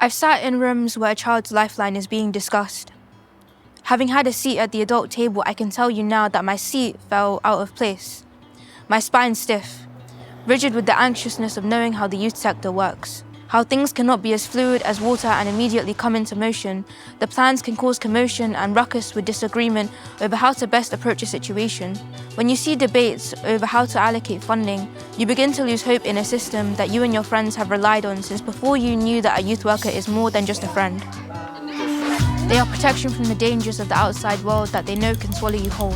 I've sat in rooms where a child's lifeline is being discussed. Having had a seat at the adult table, I can tell you now that my seat fell out of place. My spine stiff, rigid with the anxiousness of knowing how the youth sector works. How things cannot be as fluid as water and immediately come into motion. The plans can cause commotion and ruckus with disagreement over how to best approach a situation. When you see debates over how to allocate funding, you begin to lose hope in a system that you and your friends have relied on since before you knew that a youth worker is more than just a friend. They are protection from the dangers of the outside world that they know can swallow you whole.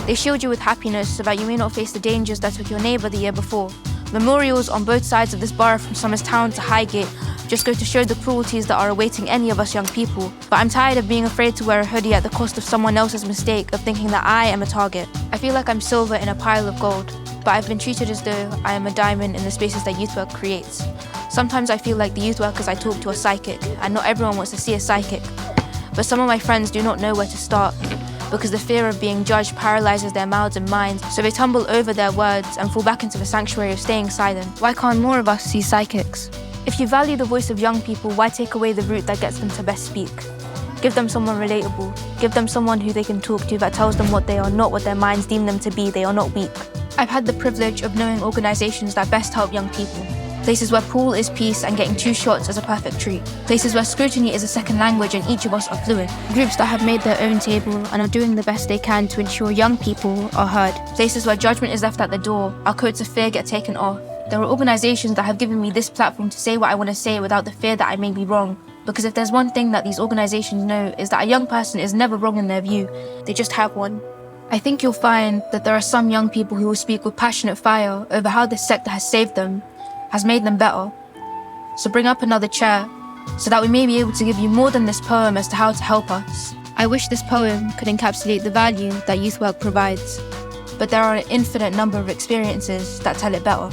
They shield you with happiness so that you may not face the dangers that took your neighbour the year before. Memorials on both sides of this borough from Somers Town to Highgate just go to show the cruelties that are awaiting any of us young people. But I'm tired of being afraid to wear a hoodie at the cost of someone else's mistake of thinking that I am a target. I feel like I'm silver in a pile of gold, but I've been treated as though I am a diamond in the spaces that youth work creates. Sometimes I feel like the youth workers I talk to are psychic, and not everyone wants to see a psychic. But some of my friends do not know where to start, because the fear of being judged paralyzes their mouths and minds, so they tumble over their words and fall back into the sanctuary of staying silent. Why can't more of us see psychics? If you value the voice of young people, why take away the route that gets them to best speak? Give them someone relatable. Give them someone who they can talk to that tells them what they are, not what their minds deem them to be. They are not weak. I've had the privilege of knowing organizations that best help young people. Places where pool is peace and getting 2 shots is a perfect treat. Places where scrutiny is a second language and each of us are fluent. Groups that have made their own table and are doing the best they can to ensure young people are heard. Places where judgment is left at the door, our coats of fear get taken off. There are organizations that have given me this platform to say what I want to say without the fear that I may be wrong. Because if there's one thing that these organizations know is that a young person is never wrong in their view, they just have one. I think you'll find that there are some young people who will speak with passionate fire over how this sector has saved them, has made them better. So bring up another chair, so that we may be able to give you more than this poem as to how to help us. I wish this poem could encapsulate the value that youth work provides, but there are an infinite number of experiences that tell it better.